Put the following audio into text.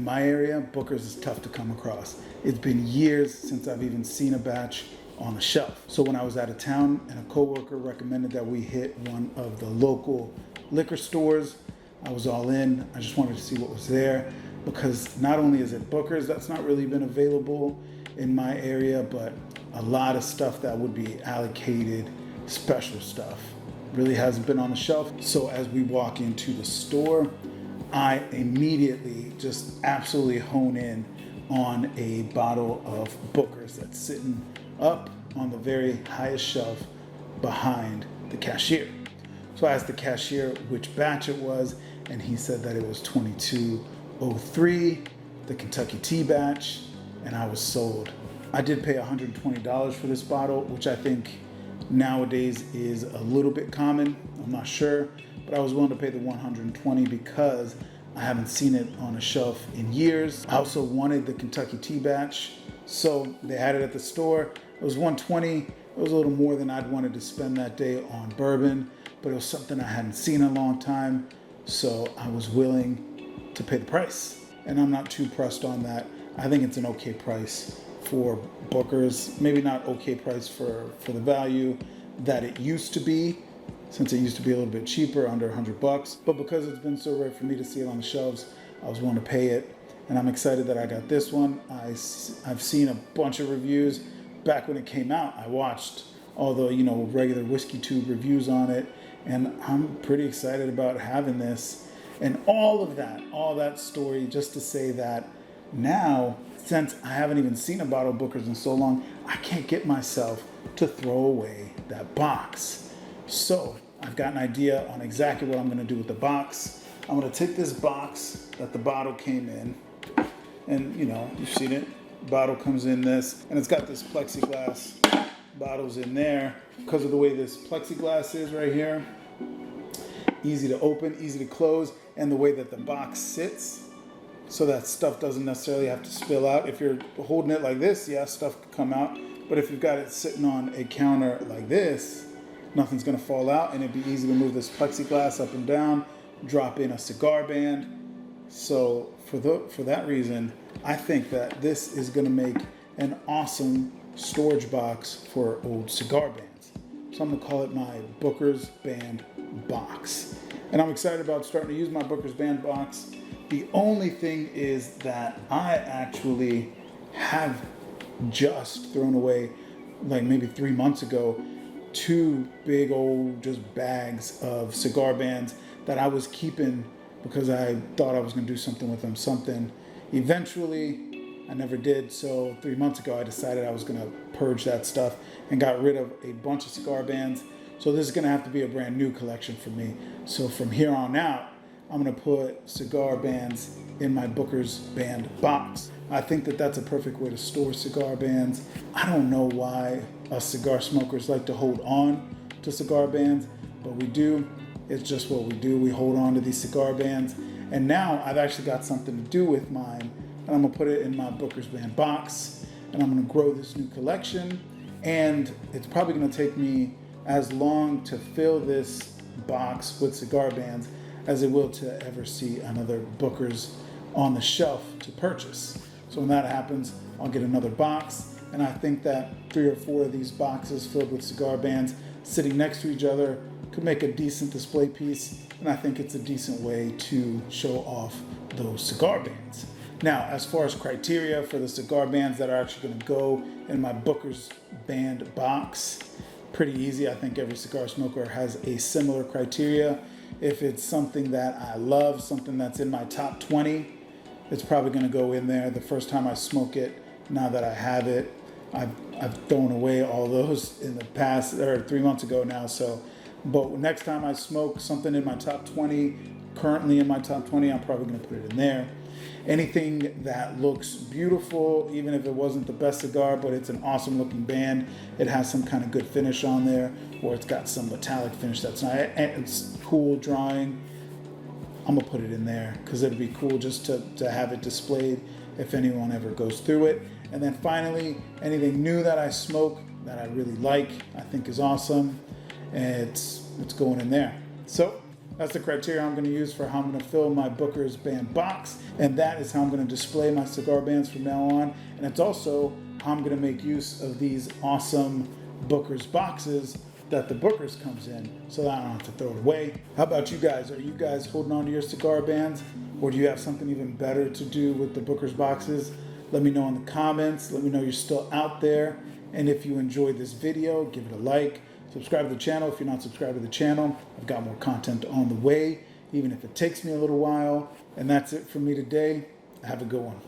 in my area, Booker's is tough to come across. It's been years since I've even seen a batch on the shelf. So when I was out of town and a coworker recommended that we hit one of the local liquor stores, I was all in. I just wanted to see what was there, because not only is it Booker's that's not really been available in my area, but a lot of stuff that would be allocated special stuff really hasn't been on the shelf. So as we walk into the store, I immediately just absolutely hone in on a bottle of Booker's that's sitting up on the very highest shelf behind the cashier. So I asked the cashier which batch it was, and he said that it was 2203, the Kentucky Tea batch, and I was sold. I did pay $120 for this bottle, which I think nowadays is a little bit common. I'm not sure, but I was willing to pay the $120 because I haven't seen it on a shelf in years. I also wanted the Kentucky Tea batch, so they had it at the store. It was $120. It was a little more than I'd wanted to spend that day on bourbon, but it was something I hadn't seen in a long time, so I was willing to pay the price. And I'm not too pressed on that. I think it's an okay price for Booker's. Maybe not okay price for the value that it used to be, since it used to be a little bit cheaper, under $100. But because it's been so rare for me to see it on the shelves, I was willing to pay it. And I'm excited that I got this one. I've seen a bunch of reviews. Back when it came out, I watched all the regular Whiskey Tube reviews on it, and I'm pretty excited about having this. And all that story just to say that now, since I haven't even seen a bottle of Booker's in so long, I can't get myself to throw away that box. So I've got an idea on exactly what I'm going to do with the box. I'm going to take this box that the bottle came in, and you've seen it. The bottle comes in this, and it's got this plexiglass bottles in there. Because of the way this plexiglass is right here, easy to open, easy to close, and the way that the box sits, so that stuff doesn't necessarily have to spill out. If you're holding it like this, yeah, stuff could come out. But if you've got it sitting on a counter like this, nothing's gonna fall out, and it'd be easy to move this plexiglass up and down, drop in a cigar band. So for that reason, I think that this is gonna make an awesome storage box for old cigar bands. So I'm gonna call it my Booker's Band box. And I'm excited about starting to use my Booker's Band box. The only thing is that I actually have just thrown away, like maybe 3 months ago, 2 big old just bags of cigar bands that I was keeping because I thought I was going to do something with them. Eventually, I never did. So 3 months ago, I decided I was going to purge that stuff and got rid of a bunch of cigar bands. So this is going to have to be a brand new collection for me. So from here on out, I'm going to put cigar bands in my Booker's Band box. I think that that's a perfect way to store cigar bands. I don't know why us cigar smokers like to hold on to cigar bands, but we do. It's just what we do. We hold on to these cigar bands. And now I've actually got something to do with mine, and I'm going to put it in my Booker's Band box, and I'm going to grow this new collection. And it's probably going to take me as long to fill this box with cigar bands as it will to ever see another Booker's on the shelf to purchase. So when that happens, I'll get another box, and I think that 3 or 4 of these boxes filled with cigar bands sitting next to each other could make a decent display piece, and I think it's a decent way to show off those cigar bands. Now, as far as criteria for the cigar bands that are actually going to go in my Booker's Band box, pretty easy. I think every cigar smoker has a similar criteria. If it's something that I love, something that's in my top 20, it's probably going to go in there. The first time I smoke it, now that I have it, I've thrown away all those in the past, or 3 months ago now. So, but next time I smoke something in my top 20, currently in my top 20, I'm probably going to put it in there. Anything that looks beautiful, even if it wasn't the best cigar, but it's an awesome looking band, it has some kind of good finish on there, or it's got some metallic finish that's nice, it's cool drawing, I'm gonna put it in there because it'd be cool just to have it displayed if anyone ever goes through it. And then finally, anything new that I smoke that I really like, I think is awesome, and it's going in there. So That's the criteria I'm going to use for how I'm going to fill my Booker's band box, and that is how I'm going to display my cigar bands from now on. And it's also how I'm going to make use of these awesome Booker's boxes that the Booker's comes in, so that I don't have to throw it away. How about you guys? Are you guys holding on to your cigar bands, or do you have something even better to do with the Booker's boxes? Let me know in the comments. Let me know you're still out there. And if you enjoyed this video, give it a like. Subscribe to the channel if you're not subscribed to the channel. I've got more content on the way, even if it takes me a little while. And that's it for me today. Have a good one.